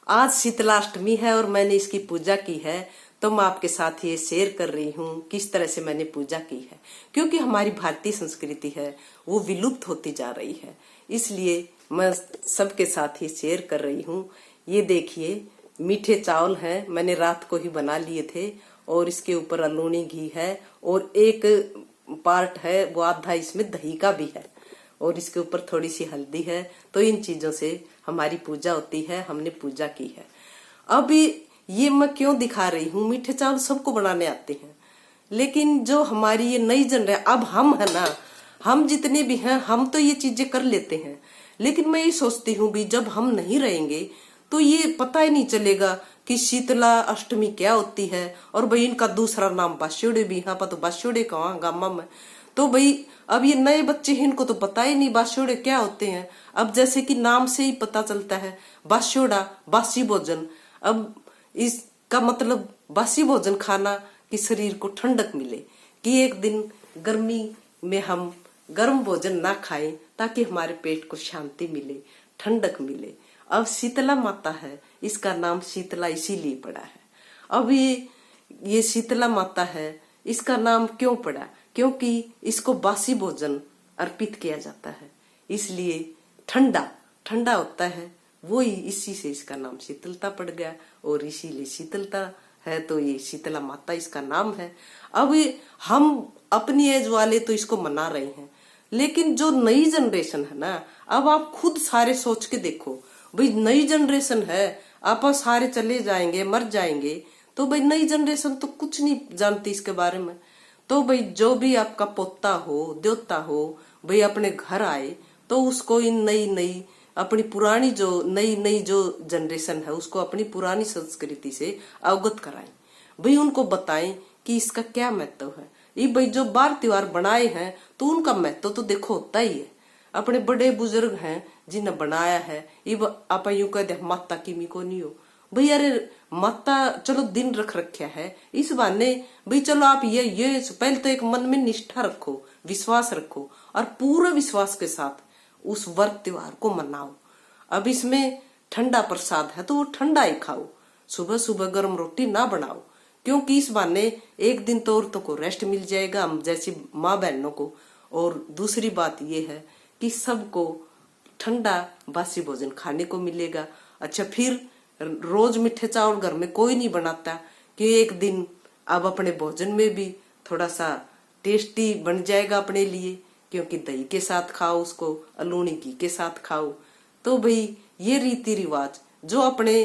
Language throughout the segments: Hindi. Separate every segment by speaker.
Speaker 1: आज शीतलाष्टमी है और मैंने इसकी पूजा की है, तो मैं आपके साथ ये शेयर कर रही हूँ किस तरह से मैंने पूजा की है। क्योंकि हमारी भारतीय संस्कृति है वो विलुप्त होती जा रही है, इसलिए मैं सबके साथ ये शेयर कर रही हूँ। ये देखिए मीठे चावल हैं, मैंने रात को ही बना लिए थे और इसके ऊपर अलूनी घी है और एक पार्ट है वो आधा इसमें दही का भी है और इसके ऊपर थोड़ी सी हल्दी है। तो इन चीजों से हमारी पूजा होती है, हमने पूजा की है। अब ये मैं क्यों दिखा रही हूँ, मीठे चावल सबको बनाने आते हैं, लेकिन जो हमारी ये नई जनरेशन अब हम है ना, हम जितने भी हैं हम तो ये चीजें कर लेते हैं, लेकिन मैं ये सोचती हूँ भी जब हम नहीं रहेंगे तो ये पता ही नहीं चलेगा कि शीतला अष्टमी क्या होती है। और भाई इनका दूसरा नाम बास्योड़े भी, यहाँ पर तो बास्योड़े कहाँ गामा में। तो भाई अब ये नए बच्चे हैं, इनको तो पता ही नहीं बास्योड़े क्या होते हैं। अब जैसे कि नाम से ही पता चलता है बास्योड़ा बासी भोजन। अब इसका मतलब बासी भोजन खाना कि शरीर को ठंडक मिले, कि एक दिन गर्मी में हम गर्म भोजन ना खाएं ताकि हमारे पेट को शांति मिले, ठंडक मिले। अब शीतला माता है, इसका नाम शीतला इसीलिए पड़ा है। अब ये शीतला माता है, इसका नाम क्यों पड़ा, क्योंकि इसको बासी भोजन अर्पित किया जाता है, इसलिए ठंडा ठंडा होता है, वो ही इसी से इसका नाम शीतलता पड़ गया और इसीलिए शीतलता है, तो ये शीतला माता इसका नाम है। अब हम अपनी एज वाले तो इसको मना रहे हैं, लेकिन जो नई जनरेशन है ना, अब आप खुद सारे सोच के देखो भाई, नई जनरेशन है, आप सारे चले जाएंगे, मर जाएंगे, तो भाई नई जनरेशन तो कुछ नहीं जानती इसके बारे में। तो भाई जो भी आपका पोता हो, देवता हो, भाई अपने घर आए तो उसको इन नई अपनी पुरानी जो नई जो जनरेशन है उसको अपनी पुरानी संस्कृति से अवगत कराएं। भाई उनको बताएं कि इसका क्या महत्व है। ये भाई जो बार त्योहार बनाए हैं तो उनका महत्व तो देखो होता ही है। अपने बड़े बुजुर्ग हैं जिन्हें बनाया है, ये आप यूं कहते माता की को नहीं हो भाई, अरे माता चलो दिन रख रखा है, इस बहाने भाई चलो आप ये पहले तो एक मन में निष्ठा रखो, विश्वास रखो और पूरे विश्वास के साथ उस व्रत त्योहार को मनाओ। अब इसमें ठंडा प्रसाद है तो वो ठंडा ही खाओ, सुबह सुबह गर्म रोटी ना बनाओ, क्योंकि इस बहाने एक दिन तो औरतों को रेस्ट मिल जाएगा, हम जैसी माँ बहनों को। और दूसरी बात ये है कि सबको ठंडा बासी भोजन खाने को मिलेगा। अच्छा, फिर रोज मीठे चावल घर में कोई नहीं बनाता, कि एक दिन अब अपने भोजन में भी थोड़ा सा टेस्टी बन जाएगा अपने लिए, क्योंकि दही के साथ खाओ, उसको अलूनी घी के साथ खाओ। तो भाई ये रीति रिवाज जो अपने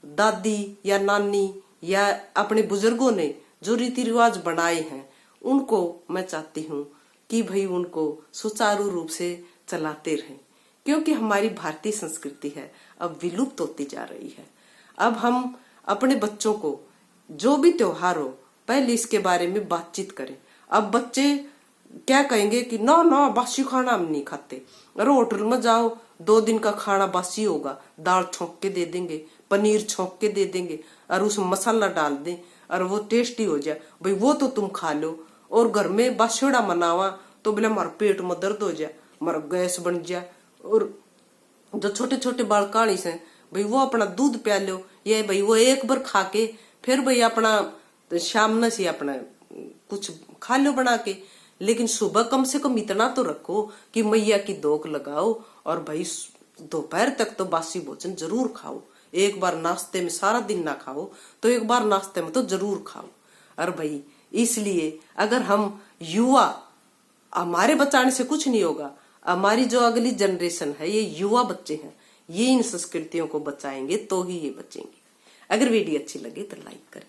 Speaker 1: दादी या नानी या अपने बुजुर्गों ने जो रीति रिवाज बनाए हैं, उनको मैं चाहती हूँ कि भाई उनको सुचारू रूप से चलाते रहें, क्योंकि हमारी भारतीय संस्कृति है अब विलुप्त होती जा रही है। अब हम अपने बच्चों को जो भी त्योहार हो पहले इसके बारे में बातचीत करें। अब बच्चे क्या कहेंगे कि ना बासी खाना हम नहीं खाते। अरे होटल में जाओ 2 दिन का खाना बासी होगा, दाल छोंक के दे देंगे, पनीर छोंक के दे देंगे और उसमें मसाला डाल दें और वो टेस्टी हो जाए, भाई वो तो तुम खा लो। और घर में बास्योड़ा मनावा तो बोले हमारा पेट में दर्द हो जाए, हमारा गैस बन जाए। और जो छोटे छोटे बालकाणिस हैं भाई वो अपना दूध प्या लो, ये भाई वो एक बार खा के फिर भाई अपना शाम से अपना कुछ खा लो बना के, लेकिन सुबह कम से कम इतना तो रखो कि मैया की दोक लगाओ और भाई दोपहर तक तो बासी भोजन जरूर खाओ। एक बार नाश्ते में सारा दिन ना खाओ तो एक बार नाश्ते में तो जरूर खाओ। और भाई इसलिए अगर हम युवा, हमारे बचाने से कुछ नहीं होगा, हमारी जो अगली जनरेशन है ये युवा बच्चे हैं, ये इन संस्कृतियों को बचाएंगे तो ही ये बचेंगे। अगर वीडियो अच्छी लगे तो लाइक करें।